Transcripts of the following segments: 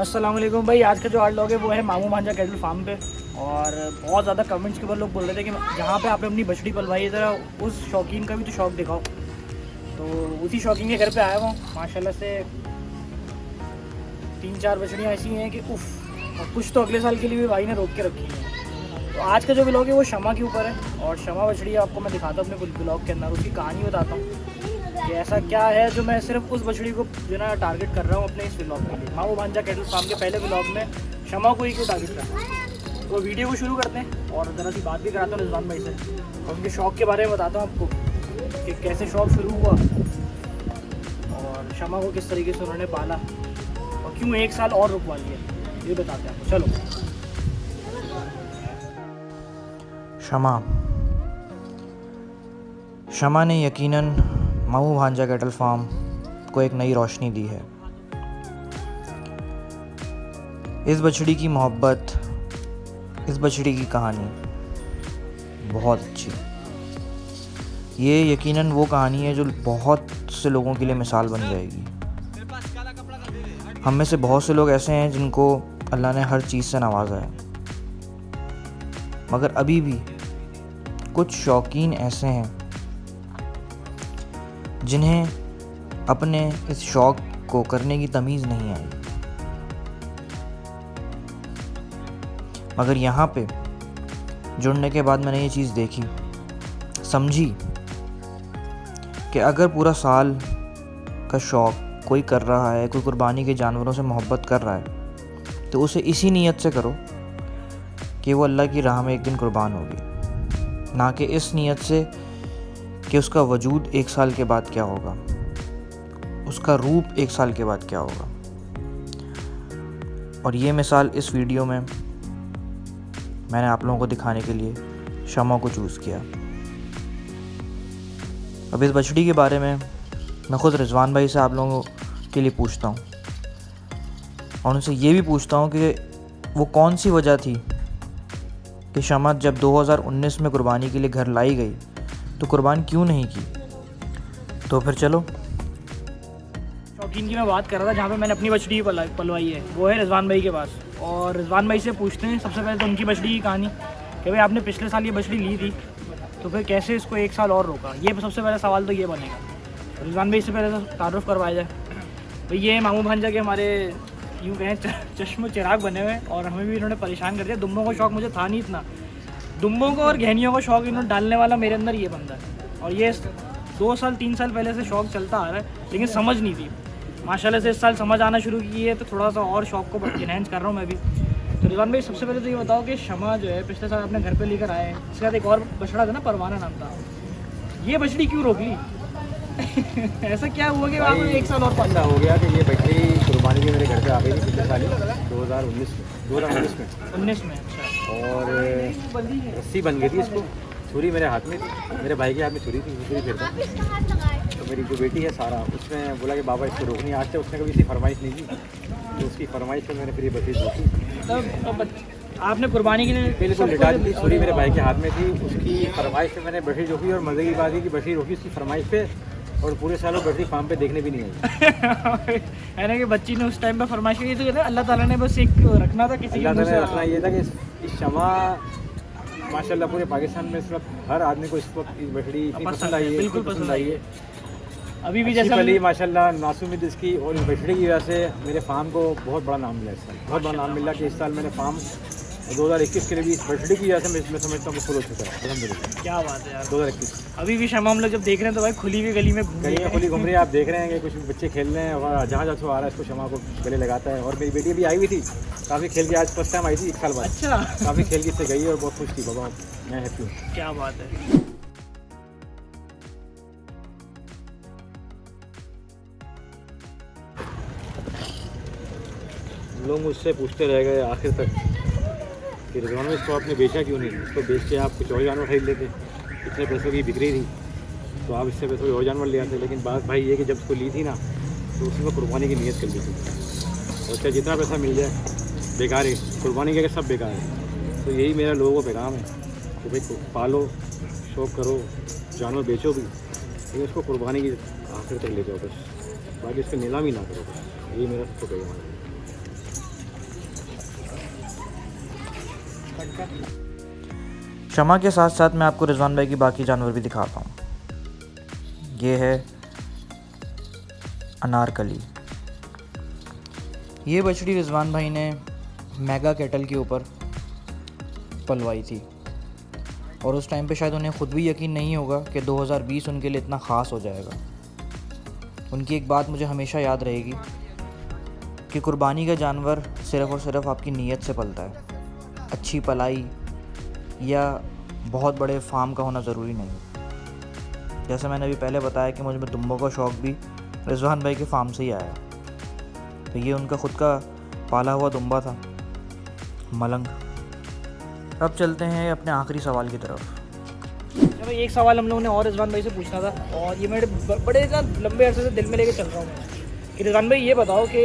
अस्सलाम वालेकुम भाई। आज का जो आर्ट लॉग है वो है मामू भांजा कैटल फार्म पे। और बहुत ज़्यादा कमेंट्स के ऊपर लोग बोल रहे थे कि जहाँ पे आपने अपनी बछड़ी पलवाई है ज़रा उस शौकीन का भी तो शौक़ दिखाओ। तो उसी शौकीन के घर पे आया हूँ। माशाल्लाह से 3-4 बछड़ियाँ ऐसी हैं कि उफ़, और कुछ तो अगले साल के लिए भी भाई ने रोक के रखी हैं। तो आज का जो व्लॉग है वो शमा के ऊपर है और शमा बछड़ी आपको मैं दिखाता हूँ अपने व्लॉग के अंदर, उसकी कहानी बताता हूँ कि ऐसा क्या है जो मैं सिर्फ उस बछड़ी को जो ना टारगेट कर रहा हूँ अपने इस व्लॉग के लिए। मामू भांजा कैटल फार्म के पहले व्लॉग में शमा को ही क्यों टारगेट कर रहा हूँ। तो वीडियो को शुरू करते हैं और ज़रा सी बात भी कराता हूँ रिजवान भाई से और उनके शौक़ के बारे में बताता हूँ आपको कि कैसे शौक़ शुरू हुआ और शमा को किस तरीके से उन्होंने पाला और क्यों 1 साल और रुकवा लिया, ये बताते हैं आपको। चलो। शमा ने यकीनन मामू भांजा कैटल फार्म को एक नई रोशनी दी है। इस बछड़ी की मोहब्बत, इस बछड़ी की कहानी बहुत अच्छी। ये यकीनन वो कहानी है जो बहुत से लोगों के लिए मिसाल बन जाएगी। हम में से बहुत से लोग ऐसे हैं जिनको अल्लाह ने हर चीज़ से नवाजा है, मगर अभी भी कुछ शौकीन ऐसे हैं जिन्हें अपने इस शौक़ को करने की तमीज़ नहीं आई। मगर यहाँ पे जुड़ने के बाद मैंने ये चीज़ देखी, समझी कि अगर पूरा साल का शौक़ कोई कर रहा है, कोई कुर्बानी के जानवरों से मोहब्बत कर रहा है, तो उसे इसी नीयत से करो कि वो अल्लाह की राह में एक दिन कुर्बान होगी, ना कि इस नीयत से कि उसका वजूद 1 साल के बाद क्या होगा, उसका रूप 1 साल के बाद क्या होगा। और ये मिसाल इस वीडियो में मैंने आप लोगों को दिखाने के लिए शमा को चूज़ किया। अब इस बछड़ी के बारे में मैं ख़ुद रिजवान भाई से आप लोगों के लिए पूछता हूँ और उनसे ये भी पूछता हूँ कि वो कौन सी वजह थी कि शमा जब 2019 में कुर्बानी के लिए घर लाई गई तो कुर्बान क्यों नहीं की। तो फिर चलो। शौकीन की मैं बात कर रहा था जहाँ पे मैंने अपनी बछड़ी पलवाई है, वो है रिजवान भाई के पास। और रिजवान भाई से पूछते हैं सबसे पहले तो उनकी बछड़ी की कहानी कि भाई आपने पिछले साल ये बछड़ी ली थी तो फिर कैसे इसको 1 साल और रोका। ये सबसे पहला सवाल तो ये बनेगा। तो रिजवान भाई से पहले तो तारुफ करवाया जाए। तो ये मामू भांजा के हमारे यूँ कहें चश्मो चिराग बने हुए हैं और हमें भी इन्होंने परेशान कर दिया। दुम्बों का शौक़ मुझे था नहीं इतना, दुम्बों को और घेनियों का शौक़ इन्होंने डालने वाला मेरे अंदर ये बंदा है। और ये 2 साल 3 साल पहले से शौक़ चलता आ रहा है लेकिन समझ नहीं थी। माशाल्लाह से इस साल समझ आना शुरू की है तो थोड़ा सा और शौक़ को इनहेंस कर रहा हूँ मैं भी। तो रिजवान भाई सबसे पहले तो ये बताओ कि शमा जो है पिछले साल अपने घर पे लेकर आए, इसके बाद एक और बछड़ा था ना, परवाना नाम था, ये बछड़ी क्यों रोक ली? ऐसा क्या हुआ कि आपने 1 साल और ऐसा हो गया कि ये बछड़ी कुर्बानी के मेरे घर पे आ गई थी पिछले साल 2019 में 19 में। अच्छा। और रस्सी बन गई थी इसको, छुरी मेरे हाथ में थी, मेरे भाई के हाथ में छुरी थी, छुरी फिरता। तो मेरी जो बेटी है सारा, उसने बोला कि बाबा इसको रोकनी। आज तक उसने कभी इसकी फरमाइश नहीं की, तो उसकी फरमाइश पर मैंने फिर ये बछड़ी रोकी। तब आपने कुर्बानी के लिए बिल्कुल लिटा दी। छुरी मेरे भाई के हाथ में थी, उसकी फरमाइश पे मैंने बछड़ी रोकी। और मज़े की बात है कि बछड़ी रोकी उसकी फरमाइश पे और पूरे साल वो बछड़ी फार्म पे देखने भी नहीं आई। है ना कि बच्ची ने उस टाइम पे फरमाइश की थी। अल्लाह ताला ने बस एक रखना था, किसी अल्लाह ताला ने रखना ये था कि इस शमा माशाल्लाह पूरे पाकिस्तान में इस वक्त हर आदमी को इस वक्त इस बछड़ी इतनी पसंद आई है, बिल्कुल पसंद आई है। अभी भी जैसे पली माशाल्लाह मासूमियत इसकी और इस बछड़ी की वजह से मेरे फार्म को बहुत बड़ा नाम मिला। इस साल बहुत बड़ा नाम मिला कि इस साल मैंने फार्म 2021 के लिए भी इस बछड़ी की वजह से मैं समझता हूँ कि फुल हो चुका है अलहमदुलिल्लाह। क्या बात है यार। 2021 अभी भी शमा हम लोग जब देख रहे हैं तो भाई खुली हुई गली में खुली घूम रही है। आप देख रहे हैं कि कुछ बच्चे खेल रहे हैं और जहाँ जहाँ आ रहा है इसको शमा को गले लगाता है। और मेरी बेटी भी आई हुई थी, काफ़ी खेल के, आज फर्स्ट टाइम आई थी 1 साल बाद। अच्छा। काफ़ी खेल के इससे गई और बहुत खुश थी। बाबा मैं हैप्पी हूँ। क्या बात है। लोग मुझसे पूछते रह गए आखिर तक कि रिजवान में इसको आपने बेचा क्यों नहीं, इसको बेच के आप कुछ और जानवर खरीद लेते, इतने पैसों की बिक्री थी तो आप इससे पैसों और जानवर ले आते। लेकिन बात भाई ये कि जब इसको ली थी ना तो उसमें कुर्बानी की नीयत कर ली थी और चाहे जितना पैसा मिल जाए बेकार है, कुर्बानी के सब बेकार है। तो यही मेरा लोगों को पैगाम है कि भाई पालो, शौक़ करो, जानवर बेचो भी, लेकिन उसको कुर्बानी की आखिर तक ले जाओ बस, बाकी इसको नीलामी ना करो बस। यही मेरा सबको पैगाम है। शमा के साथ साथ मैं आपको रिजवान भाई की बाकी जानवर भी दिखाता हूँ। ये है अनारकली। ये बछड़ी रिजवान भाई ने मेगा कैटल के ऊपर पलवाई थी और उस टाइम पे शायद उन्हें ख़ुद भी यकीन नहीं होगा कि 2020 उनके लिए इतना ख़ास हो जाएगा। उनकी एक बात मुझे हमेशा याद रहेगी कि कुर्बानी का जानवर सिर्फ़ और सिर्फ आपकी नीयत से पलता है। अच्छी पलाई या बहुत बड़े फार्म का होना ज़रूरी नहीं। जैसे मैंने अभी पहले बताया कि मुझे दुम्बों का शौक़ भी रिजवान भाई के फार्म से ही आया। तो ये उनका ख़ुद का पाला हुआ दुम्बा था, मलंग। अब चलते हैं अपने आखिरी सवाल की तरफ। चलो एक सवाल हम लोगों ने और रिजवान भाई से पूछना था, और ये मेरे बड़े ना लंबे अरसे से दिल में लेके चल रहा हूँ कि रिजवान भाई ये बताओ कि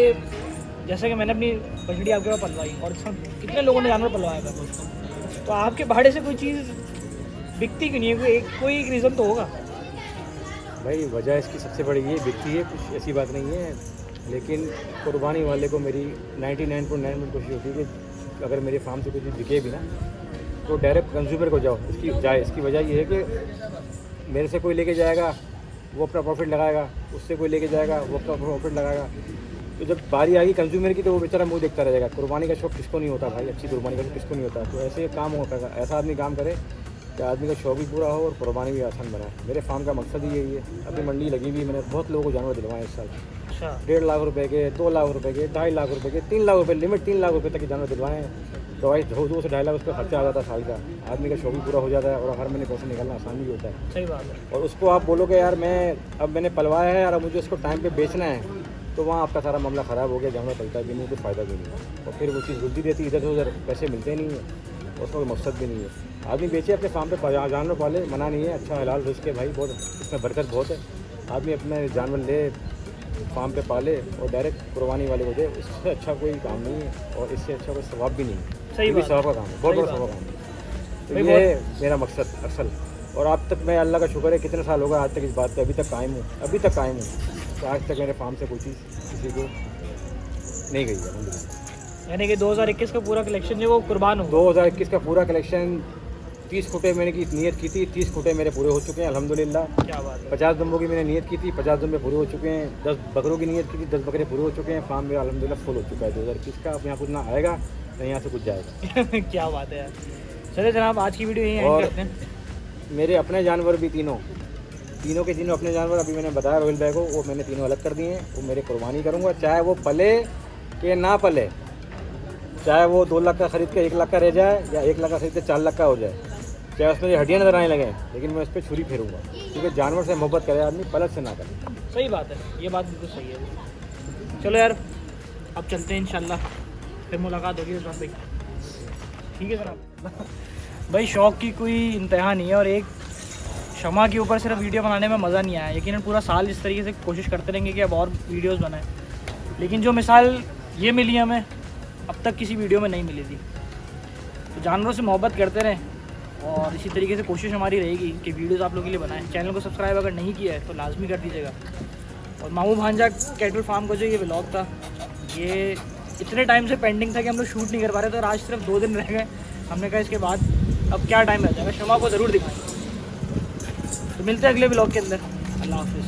जैसे कि मैंने अपनी बछड़ी आपके पास पलवाई और इसमें कितने लोगों ने जानवर पलवाया था, तो आपके भाड़े से कोई चीज़ बिकती क्यों नहीं है? कोई एक रीज़न तो होगा भाई। वजह इसकी सबसे बड़ी ये बिकती है, कुछ ऐसी बात नहीं है, लेकिन कुर्बानी वाले को मेरी 99.9% कोशिश होती है कि अगर मेरे फार्म से कोई चीज़ बिके भी ना तो डायरेक्ट कंज्यूमर को जाओ इसकी वजह ये है कि मेरे से कोई लेके जाएगा वो अपना प्रॉफिट लगाएगा, उससे कोई लेके जाएगा वो अपना प्रॉफिट लगाएगा। तो जब बारी आएगी कंज्यूमर की तो वो बेचारा मुंह देखता रहेगा। कुर्बानी का शौक़ किसको नहीं होता भाई, अच्छी कुर्बानी का शौक़ किसको नहीं होता। तो ऐसे काम होता है, ऐसा आदमी काम करे कि आदमी का शौक़ भी पूरा हो और कुर्बानी भी आसान बनाए। मेरे फार्म का मकसद ही यही है। अपनी मंडी लगी हुई, मैंने बहुत लोगों को जानवर दिलवाए इस साल। 1.5 लाख रुपए के, 2 लाख रुपए के, 2.5 लाख रुपए के, 3 लाख रुपए, लिमिट 3 लाख रुपए तक के जानवर दिलवाए हैं। दवाई 2 से 2.5 लाख उस पर खर्चा आ जाता है साल का। आदमी का शौक़ भी पूरा हो जाता है और हर महीने पैसे निकालना आसान भी होता है। सही बात है। और उसको आप बोलोगे यार मैंने पलवाया है और मुझे उसको टाइम पे बेचना है, तो वहाँ आपका सारा मामला ख़राब हो गया, जानवर पलता भी नहीं, कुछ फ़ायदा भी नहीं। और फिर वो चीज़ गुलती रहती है, इधर से उधर पैसे मिलते नहीं है, उसका कोई मकसद भी नहीं है। आदमी बेचे अपने फार्म पे जानवर पाले, मना नहीं है, अच्छा हलाल रिस्क है भाई, बहुत इसमें बरकत बहुत है। आदमी अपने जानवर ले फार्म पे पाले और डायरेक्ट कुर्बानी वाले को दे, इससे अच्छा कोई काम नहीं है और इससे अच्छा कोई सवाब भी नहीं है। सही बात, सवाब का काम है, बहुत बड़ा सवाब काम है। तो ये है मेरा मकसद असल। और अब तक मैं अल्लाह का शुक्र है कितने साल हो गए आज तक इस बात पे अभी तक कायम हूँ। तो आज तक मेरे फार्म से कोई चीज़ किसी को नहीं गई है। यानी कि 2021 का पूरा कलेक्शन जो वो कुर्बान हो। 2021 का पूरा कलेक्शन 30 खुटे मैंने की नीयत की थी, 30 खुटे मेरे पूरे हो चुके हैं अल्हम्दुलिल्लाह। क्या बात है। 50 दुम्बों की मैंने नीयत की थी, 50 दुम्बे पूरे हो चुके हैं। 10 बकरों की नीयत की थी, 10 बकरे पूरे हो चुके हैं। फार्म मेरा अल्हम्दुलिल्लाह फुल हो चुका है 2021 का। अब यहाँ कुछ ना आएगा ना यहाँ से कुछ जाएगा। क्या बात है यार। चलिए जनाब आज की वीडियो यहीं एंड करते हैं। मेरे अपने जानवर भी तीनों के तीनों अपने जानवर अभी मैंने बताया रोहिल भाई को, वो मैंने तीनों अलग कर दिए हैं। वो मेरे कुर्बानी करूँगा, चाहे वो पले के ना पले, चाहे वो 2 लाख का खरीद के 1 लाख का रह जाए या 1 लाख का खरीद के 4 लाख का हो जाए, चाहे उसमें हड्डियाँ नजर आने लगे, लेकिन मैं उस पर छुरी फेरूँगा। क्योंकि जानवर से मोहब्बत करे आदमी, पलक से ना करे। सही बात है, ये बात बिल्कुल सही है। चलो यार अब चलते हैं, इंशाल्लाह फिर मुलाकात होगी रिजवान भाई। ठीक है जनाब। भाई शौक़ की कोई इंतहा नहीं है और एक शमा के ऊपर सिर्फ वीडियो बनाने में मज़ा नहीं आया। यकीनन पूरा साल इस तरीके से कोशिश करते रहेंगे कि अब और वीडियोस बनाएं, लेकिन जो मिसाल ये मिली हमें अब तक किसी वीडियो में नहीं मिली थी। तो जानवरों से मोहब्बत करते रहें और इसी तरीके से कोशिश हमारी रहेगी कि वीडियोस आप लोगों के लिए बनाएं। चैनल को सब्सक्राइब अगर नहीं किया है तो लाजमी कर दीजिएगा। और मामू भांजा कैटल फार्म का जो ये व्लॉग था, ये इतने टाइम से पेंडिंग था कि हम लोग शूट नहीं कर पा रहे थे और आज सिर्फ 2 दिन रह गए। हमने कहा इसके बाद अब क्या टाइम रह जाएगा, शमा को ज़रूर दिखाएं। तो मिलते हैं अगले व्लॉग के अंदर। अल्लाह हाफिज़।